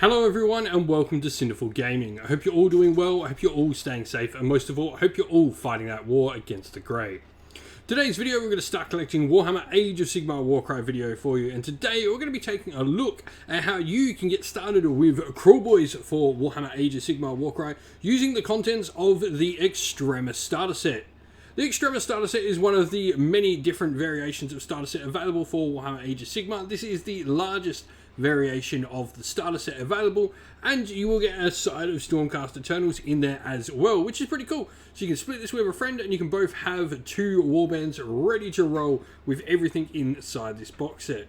Hello everyone and welcome to Sinful Gaming. I hope you're all doing well, I hope you're all staying safe, and most of all, I hope you're all fighting that war against the Grey. Today's video we're going to start collecting Warhammer Age of Sigmar Warcry video for you, and today we're going to be taking a look at how you can get started with Kruleboyz for Warhammer Age of Sigmar Warcry using the contents of the Extremis starter set. The Extremis starter set is one of the many different variations of starter set available for Warhammer Age of Sigmar. This is the largest variation of the starter set available, and you will get a side of Stormcast Eternals in there as well, which is pretty cool. So you can split this with a friend and you can both have two warbands ready to roll with everything inside this box set.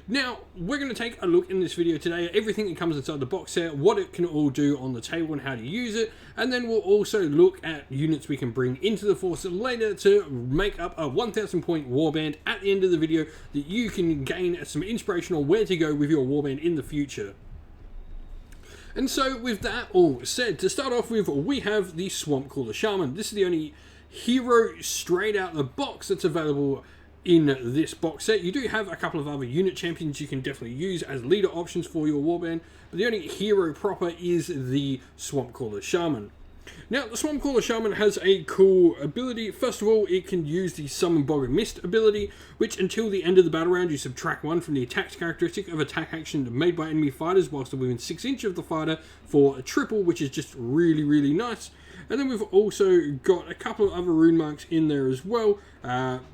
Now, we're going to take a look in this video today at everything that comes inside the box set, what it can all do on the table and how to use it, and then we'll also look at units we can bring into the force later to make up a 1000 point warband at the end of the video that you can gain some inspiration on where to go with your warband in the future. And so with that all said, to start off with, we have the Swampcrawler Shaman. This is the only hero straight out the box that's available in this box set. You do have a couple of other unit champions you can definitely use as leader options for your warband, but the only hero proper is the Swampcrawler Shaman. Now, the Swampcrawler Shaman has a cool ability. First of all, it can use the Summon Bog and Mist ability, which until the end of the battle round, you subtract 1 from the attack characteristic of attack action made by enemy fighters whilst they're within 6 inches of the fighter for a triple, which is just really nice. And then we've also got a couple of other rune marks in there as well.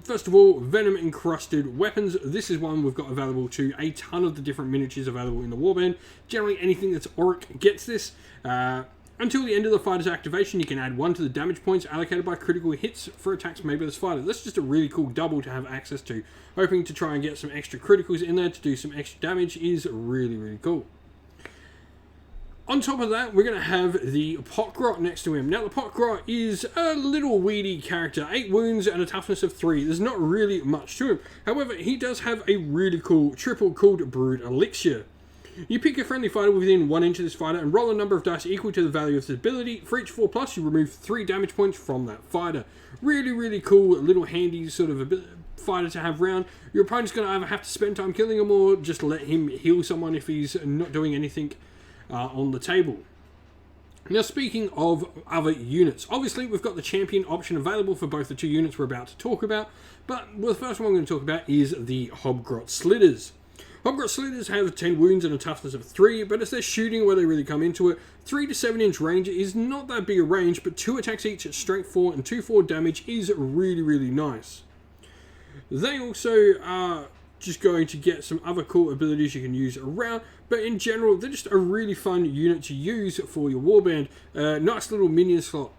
First of all, Venom Encrusted Weapons. This is one we've got available to a ton of the different miniatures available in the warband. Generally, anything that's Auric gets this. Until the end of the fighter's activation, you can add 1 to the damage points allocated by critical hits for attacks made by this fighter. That's just a really cool double to have access to. Hoping to try and get some extra criticals in there to do some extra damage is really cool. On top of that, we're going to have the Potgrot next to him. Now, the Potgrot is a little weedy character. 8 wounds and a toughness of 3. There's not really much to him. However, he does have a really cool triple called Brood Elixir. You pick a friendly fighter within 1 inch of this fighter and roll a number of dice equal to the value of his ability. For each 4+, you remove 3 damage points from that fighter. Really cool, little handy sort of fighter to have around. Your opponent's going to either have to spend time killing him or just let him heal someone if he's not doing anything on the table. Now, speaking of other units, obviously we've got the champion option available for both the two units we're about to talk about, but the first one I'm going to talk about is the Hobgrot Slitters. Hobgrot Slitters have 10 wounds and a toughness of 3, but as they're shooting where they really come into it, 3 to 7 inch range is not that big a range, but 2 attacks each at strength 4 and 2/4 damage is really nice. They also are just going to get some other cool abilities you can use around, but in general, they're just a really fun unit to use for your warband. Nice little minion slot.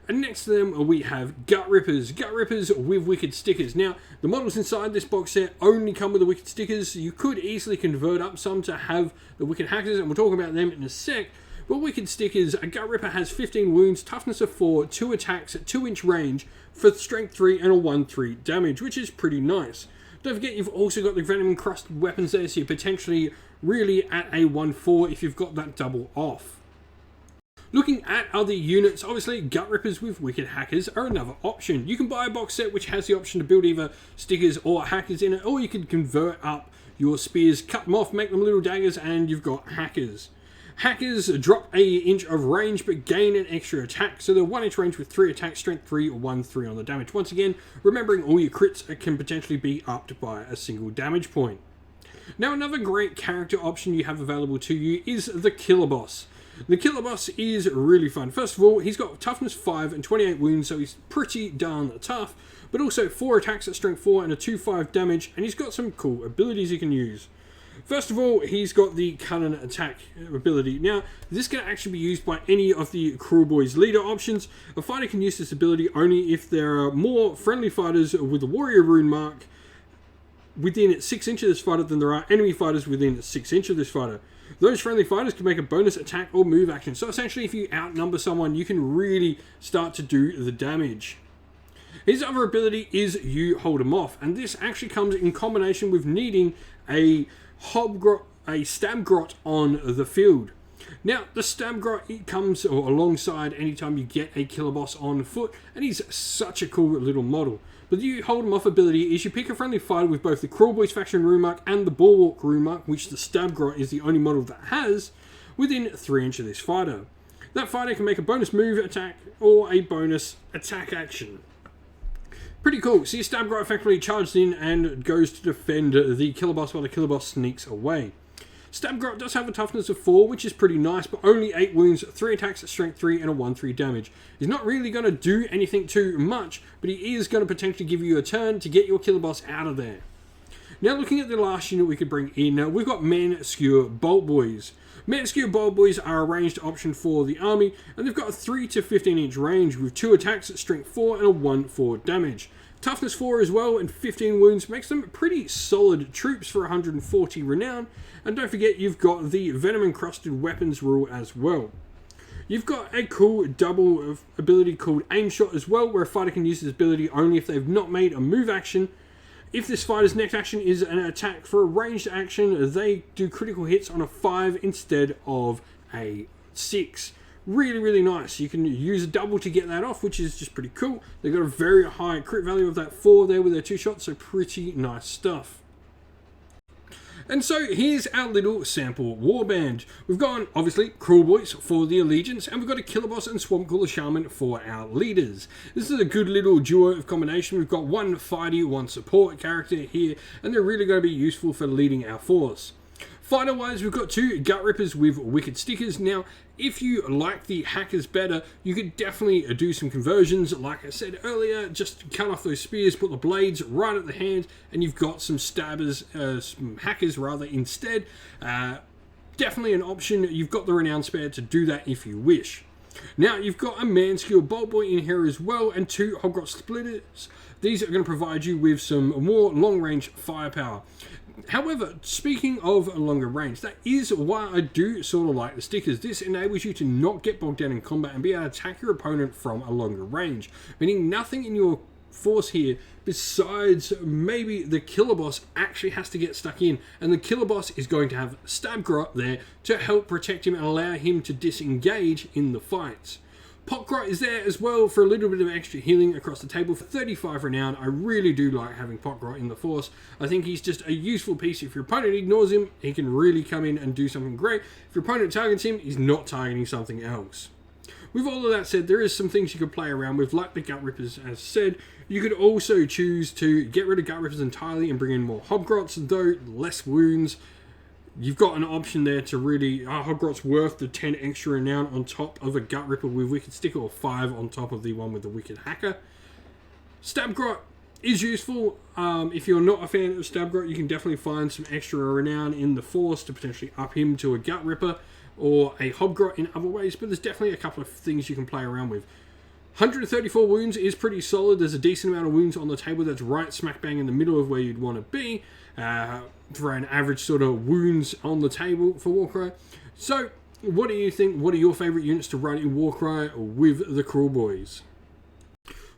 And next to them, we have Gut Rippers. Gut Rippers with Wicked Stickers. Now, the models inside this box set only come with the Wicked Stickers. You could easily convert up some to have the Wicked Hackers, and we'll talk about them in a sec. But Wicked Stickers, a Gut Ripper has 15 wounds, toughness of 4, 2 attacks at 2 inch range for strength 3 and a 1/3 damage, which is pretty nice. Don't forget, you've also got the Venom Encrusted Weapons there, so you're potentially really at a 1/4 if you've got that double off. Looking at other units, obviously Gut Rippers with Wicked Hackers are another option. You can buy a box set which has the option to build either stickers or hackers in it, or you can convert up your spears, cut them off, make them little daggers, and you've got hackers. Hackers drop an inch of range but gain an extra attack, so they're 1 inch range with 3 attacks, strength 3, 1/3 on the damage. Once again, remembering all your crits can potentially be upped by a single damage point. Now, another great character option you have available to you is the Killer Boss. The Killer Boss is really fun. First of all, he's got toughness 5 and 28 wounds, so he's pretty darn tough, but also 4 attacks at strength 4 and a 2/5 damage, and he's got some cool abilities you can use. First of all, he's got the Cannon Attack ability. Now, this can actually be used by any of the Kruleboyz leader options. A fighter can use this ability only if there are more friendly fighters with a warrior rune mark within 6 inches of this fighter than there are enemy fighters within 6 inches of this fighter. Those friendly fighters can make a bonus attack or move action. So essentially, if you outnumber someone, you can really start to do the damage. His other ability is You Hold Him Off, and this actually comes in combination with needing a Stabgrot on the field. Now, the Stabgrot, it comes alongside anytime you get a Killer Boss on foot, and he's such a cool little model. But the You Hold 'Em Off ability is you pick a friendly fighter with both the Kruleboyz faction rune mark and the Bulwark rune mark, which the Stabgrot is the only model that has, within 3 inches of this fighter. That fighter can make a bonus move attack or a bonus attack action. Pretty cool. So your Stabgrot effectively charges in and goes to defend the killer boss while the killer boss sneaks away. Stabgrot does have a toughness of 4, which is pretty nice, but only 8 wounds, 3 attacks, strength 3, and a 1/3 damage. He's not really going to do anything too much, but he is going to potentially give you a turn to get your killer boss out of there. Now looking at the last unit we could bring in, we've got Men-Skewer Boltboyz. Men-Skewer Boltboyz are a ranged option for the army, and they've got a 3 to 15 inch range with 2 attacks, strength 4, and a 1/4 damage. Toughness 4 as well, and 15 wounds makes them pretty solid troops for 140 renown. And don't forget, you've got the Venom Encrusted Weapons rule as well. You've got a cool double ability called Aim Shot as well, where a fighter can use this ability only if they've not made a move action. If this fighter's next action is an attack for a ranged action, they do critical hits on a 5 instead of a 6. Really, really nice. You can use a double to get that off, which is just pretty cool. They've got a very high crit value of that 4 there with their 2 shots, so pretty nice stuff. And so here's our little sample warband. We've got, obviously, Kruleboyz for the Allegiance, and we've got a Killer Boss and Swampcooler Shaman for our leaders. This is a good little duo of combination. We've got one fighty, one support character here, and they're really going to be useful for leading our force. Fighter-wise, we've got 2 Gut Rippers with Wicked Stickers. Now, if you like the Hackers better, you could definitely do some conversions. Like I said earlier, just cut off those spears, put the blades right at the hand, and you've got some Stabbers, some Hackers rather, instead. Definitely an option. You've got the Renown spare to do that if you wish. Now, you've got a Man-Skewer Boltboy in here as well, and 2 Hogrot Splitters. These are going to provide you with some more long-range firepower. However, speaking of longer range, that is why I do sort of like the stickers. This enables you to not get bogged down in combat and be able to attack your opponent from a longer range, meaning nothing in your force here besides maybe the killer boss actually has to get stuck in, and the killer boss is going to have Stabgrot there to help protect him and allow him to disengage in the fights. Potgrot is there as well for a little bit of extra healing across the table for 35 renown. I really do like having Potgrot in the force. I think he's just a useful piece. If your opponent ignores him, he can really come in and do something great. If your opponent targets him, he's not targeting something else. With all of that said, there is some things you could play around with, like the Gut Rippers as said. You could also choose to get rid of Gut Rippers entirely and bring in more Hobgrots, though less wounds. You've got an option there to really... Hogrot's worth the 10 extra renown on top of a Gut Ripper with Wicked Sticker, or 5 on top of the one with the Wicked Hacker. Stabgrot is useful. If you're not a fan of Stabgrot, you can definitely find some extra renown in the force to potentially up him to a Gut Ripper or a Hobgrot in other ways, but there's definitely a couple of things you can play around with. 134 wounds is pretty solid. There's a decent amount of wounds on the table that's right smack bang in the middle of where you'd want to be for an average sort of wounds on the table for Warcry. So, what do you think? What are your favourite units to run in Warcry with the Kruleboyz?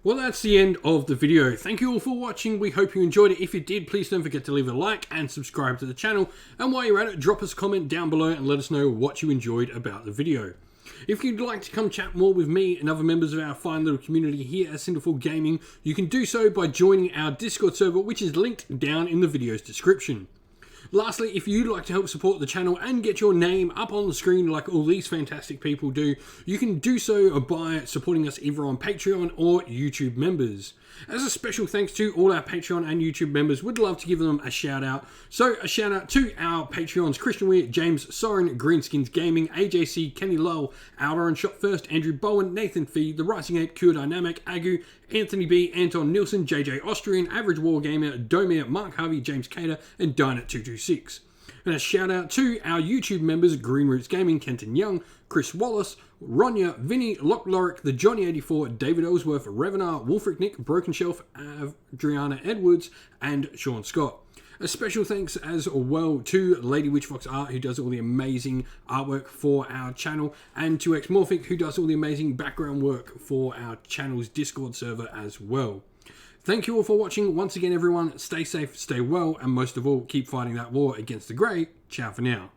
Well, that's the end of the video. Thank you all for watching. We hope you enjoyed it. If you did, please don't forget to leave a like and subscribe to the channel. And while you're at it, drop us a comment down below and let us know what you enjoyed about the video. If you'd like to come chat more with me and other members of our fine little community here at Cinderful Gaming, you can do so by joining our Discord server, which is linked down in the video's description. Lastly, if you'd like to help support the channel and get your name up on the screen like all these fantastic people do, you can do so by supporting us either on Patreon or YouTube members. As a special thanks to all our Patreon and YouTube members, we'd love to give them a shout out. So a shout out to our Patreons: Christian Weir, James Soren, Greenskins Gaming, AJC, Kenny Lowell, Outer and Shot First, Andrew Bowen, Nathan Fee, The Rising Ape, Cure Dynamic, Agu, Anthony B, Anton Nilsson, JJ Austrian, Average Wargamer, Domir, Mark Harvey, James Cater, and Dynat226. And a shout out to our YouTube members: Green Roots Gaming, Kenton Young, Chris Wallace, Ronya, Vinny, Lock Lorick, The Johnny84, David Ellsworth, Revenar, Wolfric Nick, Broken Shelf, Adriana Edwards, and Sean Scott. A special thanks as well to Lady Witchfox Art, who does all the amazing artwork for our channel, and to Xmorphic, who does all the amazing background work for our channel's Discord server as well. Thank you all for watching. Once again, everyone, stay safe, stay well, and most of all, keep fighting that war against the grey. Ciao for now.